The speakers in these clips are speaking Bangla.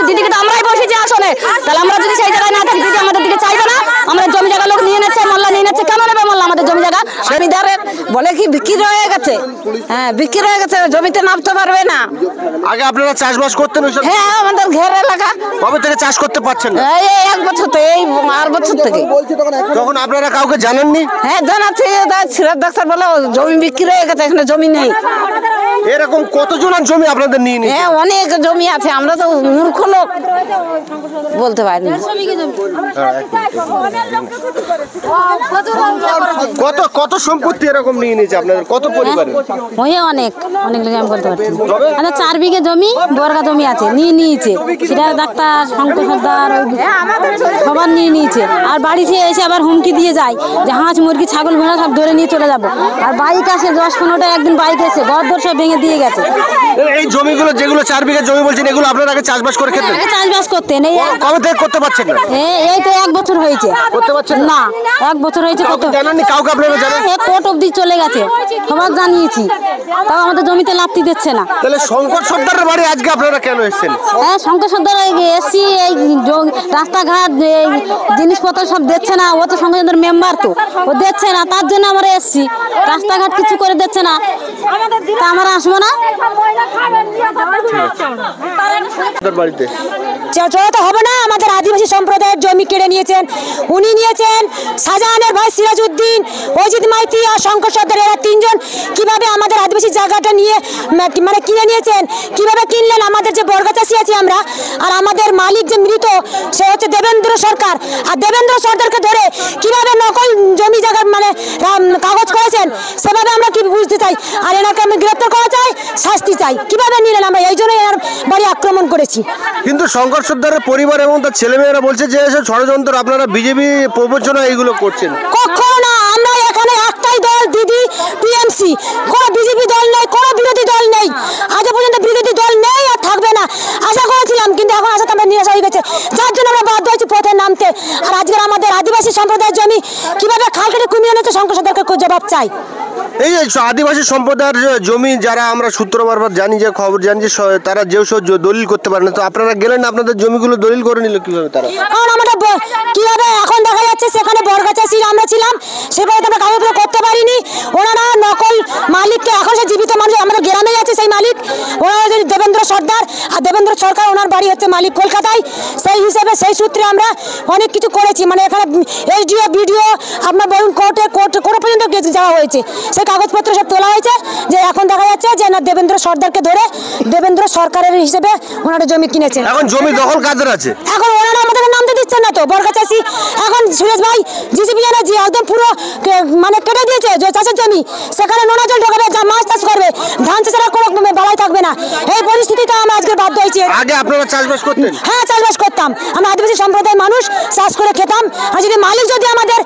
দিদিকে তো আমরাই বসেছি আসনে, তাহলে আমরা যদি সেই জায়গায় না থাকি দিদি আমাদের দিকে চাইবে না। আমরা জমি জায়গা লোক নিয়ে নিচ্ছে, মোল্লা নিয়ে নিচ্ছে, কেন নেবে মোল্লা আমাদের জমি জায়গা? জমিদারের বলে কি বিক্রি হয়ে গেছে, হ্যাঁ বিক্রি হয়ে গেছে, জমিতে নামতে পারবে না। আগে আপনারা চাষবাস করতেন? হ্যাঁ আমাদের ঘের এলাকা। কবে থেকে চাষ করতে পারছেন না? এই 1 বছর থেকে, এই 8 বছর থেকে। তখন আপনারা কাউকে জানাননি? হ্যাঁ জানাচ্ছি, সিরাজ ডাক্তার বলে জমি বিক্রি হয়ে গেছে, এখানে জমি নেই। এরকম কতজনের জমি আপনাদের নিয়ে নিয়েছে? হ্যাঁ অনেক জমি আছে, আমরা তো মূর্খ লোক বলতে পারি না। কত কত সম্পত্তি এরকম নিয়ে নিয়েছে আপনাদের, কত পরিবারের? অনেক অনেক লোক আমি বলতে পারছি। আমাদের 4 বিঘে জমি বর্গা জমি আছে, নিয়েছে সিরাজ ডাক্তার, শঙ্কর সর্দার, সবার নিয়েছে। আর বাড়িতে এসে আবার হুমকি দিয়ে যায় যে হাঁস মুরগি ছাগল ভেড়া সব ধরে নিয়ে চলে যাবো। আর বাইক আসে 10-15টা, একদিন বাইক এসে ঘর সব ভেঙে দিয়ে গেছে। এই জমিগুলো যেগুলো 4 বিঘা জমি বলছেন, এগুলো আপনারা আগে চাষবাস করে খেতেন? চাষবাস করতেন। কবে থেকে করতে পারছেন না? এই তো 1 বছর হয়েছে। করতে পারছেন না? 1 বছর হয়েছে। কত জানাননি কাউকে? আপনারা জানেন? কোর্ট অবধি চলে গেছে, সবার জানিয়েছি, তাও আমাদের জমিতে লাথি দিচ্ছে না। তাহলে শঙ্কর সর্দারের বাড়ি আজকে আপনারা কেন এসেছেন? হ্যাঁ শঙ্কর সর্দার এসছি, এই রাস্তাঘাট জিনিসপত্র সব দিচ্ছে না, ও তো শঙ্কর সর্দার মেম্বার, তো ও দিচ্ছে না, তার জন্য আমরা এসছি। রাস্তাঘাট কিছু করে দিচ্ছে না, তা আমরা আসবো না। বাড়িতে চড়াতে হবে না। আমাদের আদিবাসী সম্প্রদায়ের জমি কেড়ে নিয়েছেন, উনি নিয়েছেন, শাহজাহানের ভাই সিরাজউদ্দিন, অজিত মাইতি আর শঙ্কর সর্দার, এরা 3 জন কিভাবে আমাদের আদিবাসী জায়গাটা নিয়ে মানে কিনে নিয়েছেন, কিভাবে কিনলেন। আমাদের যে বর্গাচাষী আছি আমরা, আর আমাদের মালিক যে মৃত সে হচ্ছে দেবেন্দ্র সরকার, আর দেবেন্দ্র সরকারকে ধরে কিভাবে নকল জমি জায়গা মানে কাগজ করেছেন, সেভাবে আমরা কি বুঝতে চাই। আর এনাকে আমি গ্রেপ্তার করা চাই, শাস্তি চাই। কিভাবে নিলেন, আমরা এই জন্য এনার বাড়ি আক্রমণ করেছি। কিন্তু শঙ্কর সর্দারের পরিবার এবং তার ছেলেমেয়েরা বলছে যে এসব ষড়যন্ত্র, আপনারা বিজেপি প্রবঞ্চনা এইগুলো করছেন। কখনো না, আমরা এখানে একটাই দল, দিদি টিএমসি, কোনো বিজেপি দল নেই, কোনো বিরোধী দল নেই। আজ পর্যন্ত বিরোধী দল নেই আর থাকবে না, আশা করেছিলাম, কিন্তু এখন আশা তো আমরা নিরাশা হয়ে গেছে, যার জন্য আমরা বাধ্য হয়েছি পথে নামতে। আর আজকের আমাদের আদিবাসী সম্প্রদায়ের জমি কিভাবে খাল কেটে কমিয়ে এনেছে, শঙ্কর সর্দারকে জবাব চাই। এই যে আদিবাসী সম্প্রদায়ের জমি যারা আমরা সূত্র মারফত জানি, যে খবর জানি যে তারা যেও সব দলিল করতে পারে না, তো আপনারা গেলেন, আপনাদের জমিগুলো দলিল করে নিল কিভাবে তারা? কারণ আমাদের কিভাবে এখন দেখা যাচ্ছে সেখানে বর্গাচাষী আমরা ছিলাম, সেভাবে আমরা কাগজপত্র করতে পারিনি। ওনারা নকল মালিককে, এখন সে জীবিত মানুষ আমাদের গ্রামেই আছে সেই মালিক, ওনারা হচ্ছে দেবেন্দ্র সর্দার, আর দেবেন্দ্র সরকার ওনার বাড়ি হচ্ছে মালিক কলকাতায়। সেই হিসেবে সেই সূত্রে আমরা অনেক কিছু করেছি, মানে এখানে এসডিও বিডিও আপনার বলুন কোর্টে পর্যন্ত যাওয়া হয়েছে, সেই কাগজপত্র সব তোলা হয়েছে। যে এখন দেখা যাচ্ছে যে না, দেবেন্দ্র সর্দারকে ধরে দেবেন্দ্র সরকারের হিসেবে ওনারা জমি কিনেছেন। এখন জমি দখল কাদের আছে? এখন ওনারা আমাদের নামতে দিচ্ছেন না তো, বর্গাচাষী। এখন সুরেশ ভাই জিসিপি জানা যে একদম পুরো মানে কেটে দিয়েছে যে চাষের জমি, সেখানে নোনা জল ঢোকাবে, যা মাছ চাষ করবে, ধান চাষের কোনো বালাই থাকবে না। এই পরিস্থিতিতে আমরা আজকে বাধ্য হয়েছি। আগে আপনারা চাষবাস করতেন? হ্যাঁ চাষবাস করতাম, আমরা আদিবাসী সম্প্রদায়ের মানুষ, চাষ করে খেতাম। আর যদি মালিক যদি আমাদের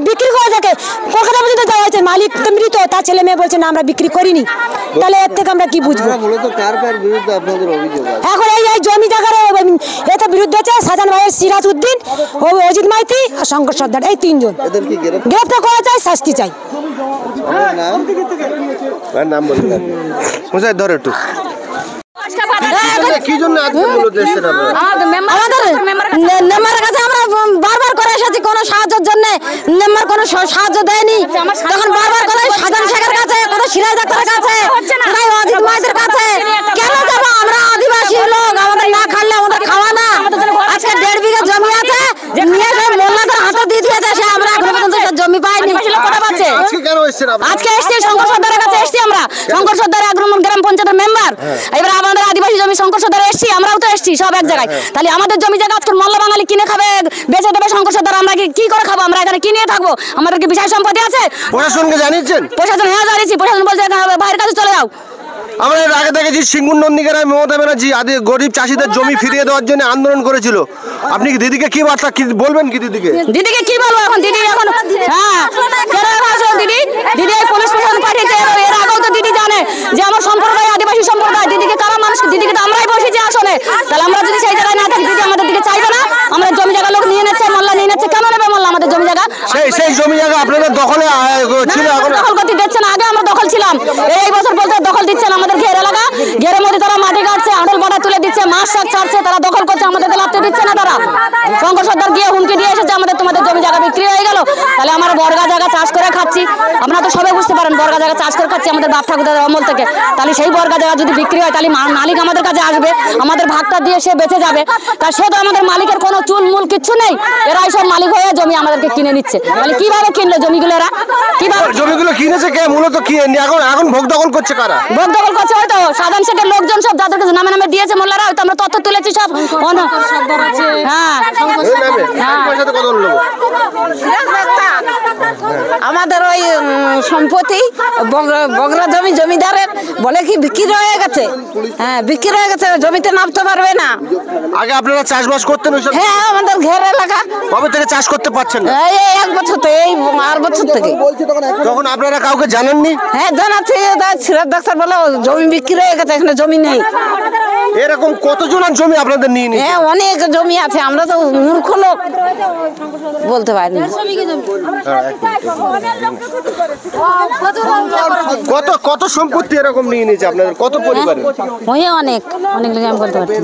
বিক্রি করে থাকে, কলকাতা পর্যন্ত যাওয়া হয়েছে, মালিক মৃত, তার ছেলে মেয়ে বলছে না আমরা বিক্রি করিনি, তাহলে এর থেকে আমরা কি বুঝবো? এখন এই জমি জায়গার এত বিরুদ্ধে আছে শাহজাহান ভাইয়ের সিরাজউদ্দিন, অজিত মাইতি আর শঙ্কর সর্দার, এই 3 জন গ্রেপ্তার করা চাই, শাস্তি চাই। নাম বলুন ধরে একটু। কি জন্য আমাদের মেম্বারের কাছে আমরা বারবার করে এসেছি, কোনো সাহায্যের জন্য মেম্বার কোনো সাহায্য দেয়নি। তখন বারবার করে সাধারণ শেখের কাছে, কোনো সিরাজ ডাক্তারের কাছে, অজিত মাইতির কাছে কেন যাবো? আমরা আদিবাসী লোক, আমাদের না খাইলে আমাদের খাওয়া না। আজকে 1.5 বিঘা জমি আছে, নিয়ে মোল্লাদের হাতে দিয়ে দিয়েছে, সে আমরা এখনো পর্যন্ত জমি পাইনি। আজকে এসছি শঙ্কর সর্দারের কাছে, এসছি আমরা, শঙ্কর সর্দার গ্রাম পঞ্চায়েতের মেম্বার। এবার আমাদের আদিবাসী জমি শঙ্কর সর্দার এসছি, আমরাও তো এসছি সব এক জায়গায়। তাহলে আমাদের জমি জায়গা আজকে মোল্লা বাঙালি কিনে খাবে, বেঁচে দেবে শঙ্কর সর্দার, আমরা কি করে খাবো? আমরা এখানে কিনে থাকবো? আমাদের কি বিষয় সম্পত্তি আছে? প্রশাসনকে জানিয়েছেন? প্রশাসন হ্যাঁ জানিয়েছি, প্রশাসন বলছে বাইরের কাছে চলে যাও। আমরা এর আগে দেখেছি সিঙ্গুর নন্দীগ্রামে মমতা ব্যানার্জি গরিব চাষিদের জমি ফিরিয়ে দেওয়ার জন্য আন্দোলন করেছিল। আপনি কি দিদিকে কি বার্তা বলবেন? কি দিদিকে কি বলবো এখন? দিদি এখন দিদি পুলিশ প্রশাসন পাঠিয়েছে, এর আগেও তো দিদি জানে যে আমার সম্প্রদায় আদিবাসী সম্প্রদায়, দিদিকে কারা মানুষ, দিদিকে তো আমরাই বসেছি আসনে, তাহলে আমরা যদি সেই জায়গায় না থাকি দিদি আমাদের দিকে চাইবে না। আমরা জমি জায়গা লোক নিয়ে নিচ্ছে, মোল্লা নিয়ে নিচ্ছে, কেন নেবে মোল্লা আমাদের জমি জায়গা? সেই জমি জায়গা আপনাদের দখলে ছিল, দখল করতে দিচ্ছে না। আগে আমরা দখল ছিলাম, এই বছর বলতে দখল দিচ্ছে না। আমাদের ঘের এলাকা, ঘেরের মধ্যে তারা মাটি কাটছে, আঁটল বাটা তুলে দিচ্ছে, মাছ শাক ছাড়ছে, তারা দখল করছে। আমাদেরকে লাভতে দিচ্ছে না তারা। শঙ্কর সর্দার গিয়ে হুমকি দিয়ে এসেছে আমাদের তোমাদের জমি জায়গা বিক্রি হয়ে গেল, তাহলে আমরা বর্গা জায়গা চাষ করে খাচ্ছি। আপনারা তো সবাই বুঝতে পারেন বর্গা জায়গা চাষ করে খাচ্ছি আমাদের বাপ ঠাকুরদার আমল থেকে। তাহলে সেই বর্গা জায়গা যদি বিক্রি হয় তাহলে মালিক আমাদের কাছে আসবে, আমাদের ভাগটা দিয়ে সে বেঁচে যাবে। তা সে তো আমাদের মালিকের কোনো চুল মূল কিচ্ছু নেই, এরাই সব মালিক হয়ে জমি আমাদেরকে কিনে নিচ্ছে। তাহলে কিভাবে কিনলো জমিগুলো এরা? কিভাবে জমিগুলো কিনেছে কে? মূলত কি এখন ভোগ দখল করছে কারা? ভোগ দখল করছে হয়তো সাধারণ শেখের লোকজন সব, যাদের কাছে নামে নামে দিয়েছে মোল্লারা, হয়তো আমরা তথ্য তুলেছি সব। হ্যাঁ আমাদের ওই সম্পত্তি বগরা জমি জমিদারের বলে কি বিক্রি হয়ে গেছে। হ্যাঁ বিক্রি হয়ে গেছে, জমিতে নামতে পারবে না। আগে আপনারা চাষবাস করতেন ওইসব? হ্যাঁ আমাদের ঘের এলাকা। কবে থেকে চাষ করতে পারছেন না? এই 1 বছর থেকে, এই 8 বছর থেকে। তখন আপনারা কাউকে জানাননি? হ্যাঁ জানাচ্ছি, সিরাজ ডাক্তার বলে জমি বিক্রি হয়ে গেছে, এখানে জমি নেই। এরকম কতজনের জমি আপনাদের নিয়ে নিয়েছে? হ্যাঁ অনেক জমি আছে, আমরা তো মূর্খ লোক বলতে পারি না। কত সম্পত্তি এরকম নিয়ে নিয়েছে আপনাদের? কত পরিবারের? ওই অনেক লোক আমি বলতে পারছি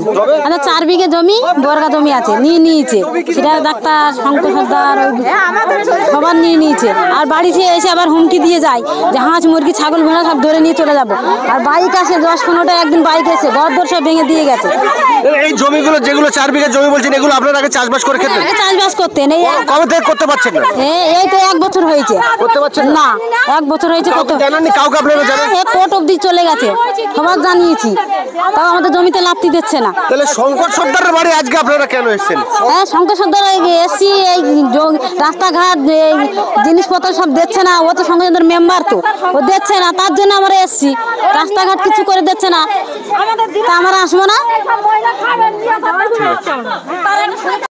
না। 4 বিঘে জমি বর্গা জমি আছে, নিয়েছে সিরাজ ডাক্তার, শঙ্কর সর্দার, সবার নিয়েছে। আর বাড়িতে এসে আবার হুমকি দিয়ে যায় যে হাঁস মুরগি ছাগল ভেড়া সব ধরে নিয়ে চলে যাবো। আর বাইক আসে 10-15টা, একদিন বাইক এসে ঘর দর সব ভেঙে দিয়ে গেছে। এই জমিগুলো যেগুলো 4 বিঘা জমি বলছেন, এগুলো আপনারা আগে চাষবাস করে খেতেন? চাষবাস করতেন। কবে থেকে করতে পারছেন না? এই তো 1 বছর হয়েছে। করতে পারছেন না 1 বছর হয়েছে। কত জানাননি কাউকে আপনারা? জানেন কোর্ট অব্দি চলে গেছে, সবার জানিয়েছি, তাও আমাদের জমিতে লাভতি দিচ্ছে না। তাহলে শঙ্কর সর্দারের বাড়ি আজকে আপনারা কেন এসেছেন? হ্যাঁ শঙ্কর সর্দার এসছি, এই রাস্তাঘাট এই জিনিসপত্র সব দিচ্ছে না। ও তো শঙ্কর সর্দার মেম্বার, তো ও দিচ্ছে না, তার জন্য আমরা এসছি। রাস্তাঘাট কিছু করে দিচ্ছে না, তা আমরা আসবো না।